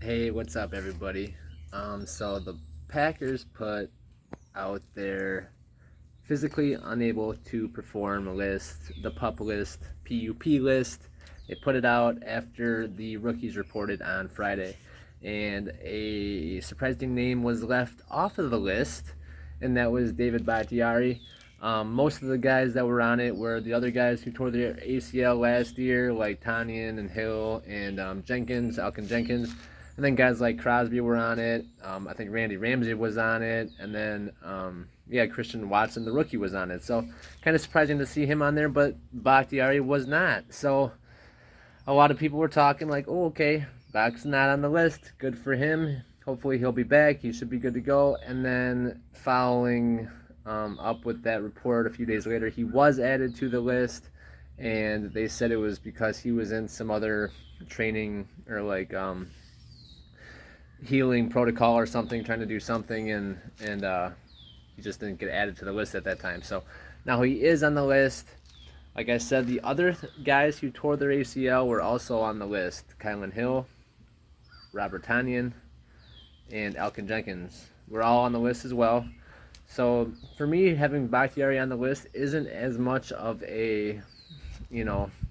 Hey, what's up, everybody? So the Packers put out their physically unable to perform list, the PUP list, PUP list. They put it out after the rookies reported on Friday, and a surprising name was left off of the list, and that was David Bahktiari. Most of the guys that were on it were the other guys who tore their ACL last year, like Tanyan and Hill and Jenkins, Alkin Jenkins. And then guys like Crosby were on it. I think Randy Ramsey was on it. And then, Christian Watson, the rookie, was on it. So kind of surprising to see him on there, but Bakhtiari was not. So a lot of people were talking like, oh, okay, Bach's not on the list. Good for him. Hopefully he'll be back. He should be good to go. And then following up with that report a few days later, he was added to the list. And they said it was because he was in some other training or healing protocol or something, trying to do something, and he just didn't get added to the list at that time. So now he is on the list. Like I said, the other guys who tore their ACL were also on the list: Kylan Hill, Robert Tanyan, and Alkin Jenkins. We're all on the list as well. So for me, having Bakhtiari on the list isn't as much of a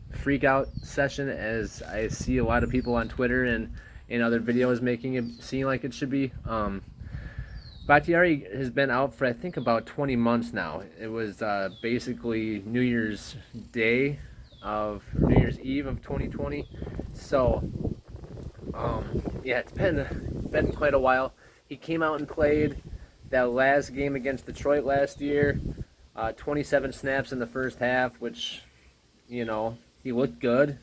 freak out session as I see a lot of people on Twitter and in other videos making it seem like it should be. Bakhtiari has been out for I think about 20 months now. It was basically New Year's Eve of 2020. So it's been quite a while. He came out and played that last game against Detroit last year. 27 snaps in the first half, which he looked good.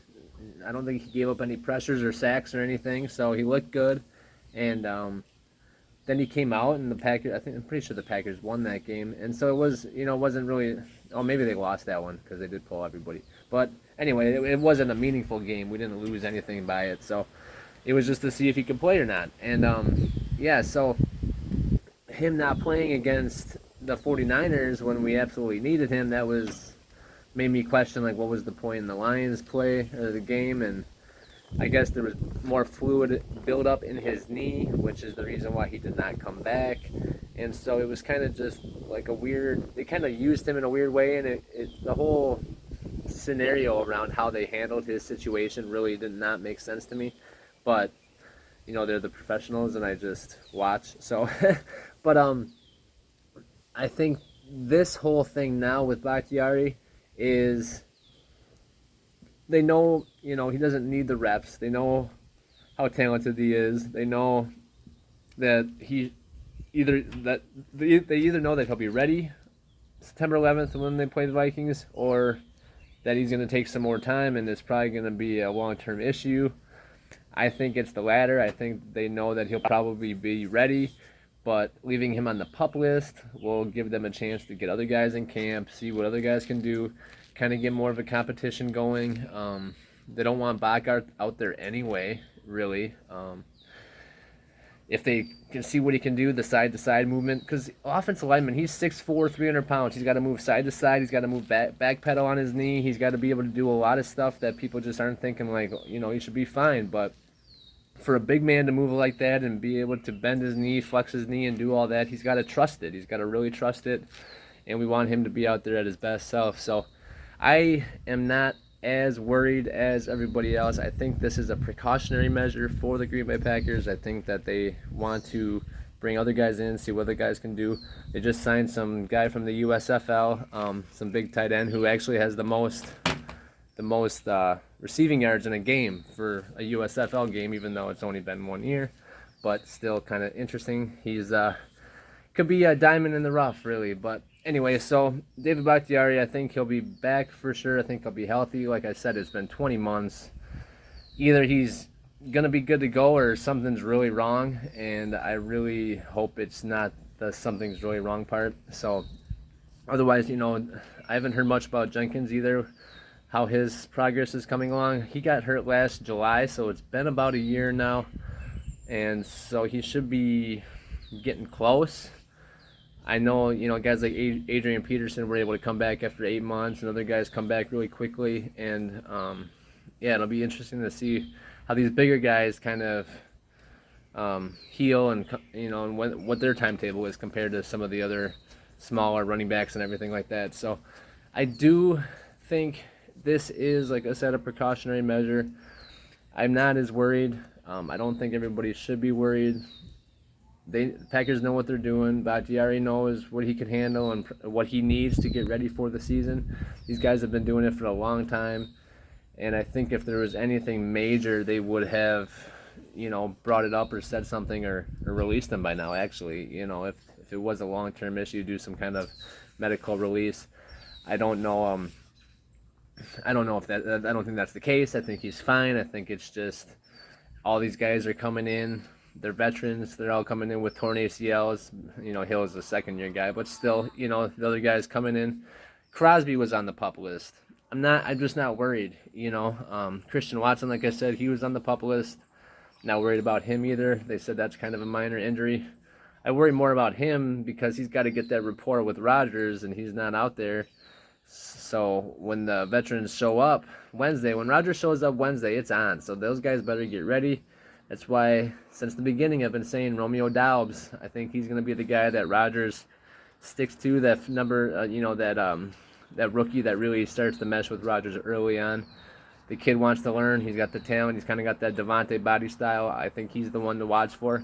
I don't think he gave up any pressures or sacks or anything, so he looked good. And then he came out, and I'm pretty sure the Packers won that game. And so it was, wasn't really. Oh, maybe they lost that one because they did pull everybody. But anyway, it wasn't a meaningful game. We didn't lose anything by it, so it was just to see if he could play or not. And so him not playing against the 49ers when we absolutely needed him, that made me question like what was the point in the Lions play or the game. And I guess there was more fluid buildup in his knee, which is the reason why he did not come back. And so it was kind of just like they kind of used him in a weird way, and the whole scenario around how they handled his situation really did not make sense to me. But they're the professionals and I just watch. So but I think this whole thing now with Bakhtiari is they know, he doesn't need the reps. They know how talented he is. They know that they either know that he'll be ready September 11th when they play the Vikings, or that he's going to take some more time and it's probably going to be a long-term issue. I think it's the latter. I think they know that he'll probably be ready, but leaving him on the PUP list will give them a chance to get other guys in camp, see what other guys can do, kind of get more of a competition going. They don't want Bach out there anyway, really. If they can see what he can do, the side-to-side movement, because offensive lineman, he's 6'4", 300 pounds. He's got to move side to side. He's got to move back pedal on his knee. He's got to be able to do a lot of stuff that people just aren't thinking like, he should be fine. But for a big man to move like that and be able to bend his knee, flex his knee, and do all that, he's got to trust it. He's got to really trust it, and we want him to be out there at his best self. So I am not as worried as everybody else. I think this is a precautionary measure for the Green Bay Packers. I think that they want to bring other guys in, see what other guys can do. They just signed some guy from the USFL, some big tight end who actually has the most receiving yards in a game for a USFL game, even though it's only been 1 year, but still kind of interesting. He's could be a diamond in the rough, really. But anyway, so David Bakhtiari, I think he'll be back for sure. I think he'll be healthy. Like I said, it's been 20 months. Either he's going to be good to go or something's really wrong, and I really hope it's not the something's really wrong part. So otherwise, I haven't heard much about Jenkins either, how his progress is coming along. He got hurt last July, so it's been about a year now, and so he should be getting close. I know, guys like Adrian Peterson were able to come back after 8 months, and other guys come back really quickly. And it'll be interesting to see how these bigger guys kind of heal and and what their timetable is compared to some of the other smaller running backs and everything like that. So I do think this is, like I said, a precautionary measure. I'm not as worried. I don't think everybody should be worried. The Packers know what they're doing. Bahktiari knows what he can handle and what he needs to get ready for the season. These guys have been doing it for a long time, and I think if there was anything major, they would have, brought it up or said something or released them by now. Actually, if it was a long-term issue, do some kind of medical release. I don't know. I don't know if that. I don't think that's the case. I think he's fine. I think it's just all these guys are coming in. They're veterans. They're all coming in with torn ACLs. Hill is a second-year guy, but still, the other guys coming in. Crosby was on the PUP list. I'm just not worried. Christian Watson, like I said, he was on the PUP list. Not worried about him either. They said that's kind of a minor injury. I worry more about him because he's got to get that rapport with Rodgers, and he's not out there. So when the veterans show up Wednesday, when Rodgers shows up Wednesday, it's on. So those guys better get ready. That's why since the beginning I've been saying Romeo Doubs. I think he's going to be the guy that Rodgers sticks to. That number, that rookie that really starts to mesh with Rodgers early on. The kid wants to learn. He's got the talent. He's kind of got that didnt body style. I think he's the one to watch for.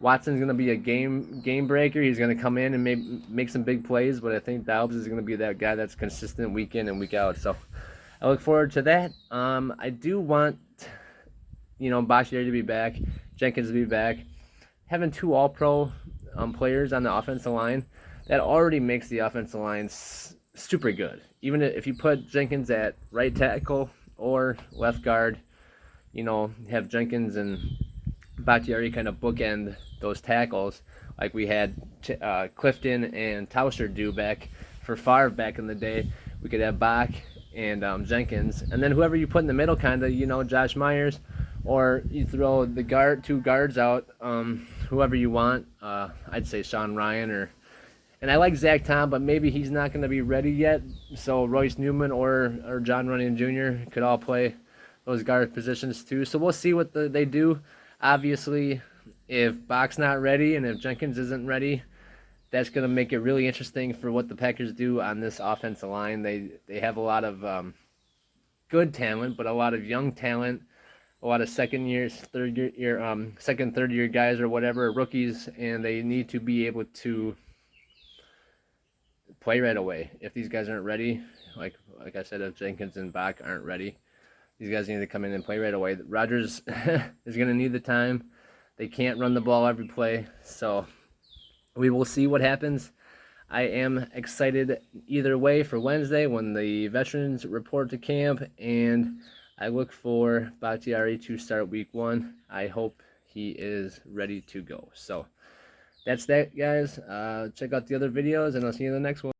Watson's going to be a game breaker. He's going to come in and make some big plays, but I think Doubs is going to be that guy that's consistent week in and week out. So I look forward to that. I do want, Bahktiari to be back, Jenkins to be back. Having two all-pro players on the offensive line, that already makes the offensive line super good. Even if you put Jenkins at right tackle or left guard, have Jenkins and Bahktiari kind of bookend those tackles like we had Clifton and Tauscher do back for Favre back in the day. We could have Bach and Jenkins, and then whoever you put in the middle, kind of, Josh Myers, or you throw the two guards out, whoever you want. I'd say Sean Ryan and I like Zach Tom, but maybe he's not going to be ready yet. So Royce Newman or John Runyon Jr. could all play those guard positions too. So we'll see what they do. Obviously, if Bach's not ready and if Jenkins isn't ready, that's going to make it really interesting for what the Packers do on this offensive line. They have a lot of good talent, but a lot of young talent, a lot of second, third year guys or whatever, rookies, and they need to be able to play right away. If these guys aren't ready, like I said, if Jenkins and Bach aren't ready, these guys need to come in and play right away. Rodgers is going to need the time. They can't run the ball every play. So we will see what happens. I am excited either way for Wednesday when the veterans report to camp, and I look for Bahktiari to start week 1. I hope he is ready to go. So that's that, guys. Check out the other videos, and I'll see you in the next one.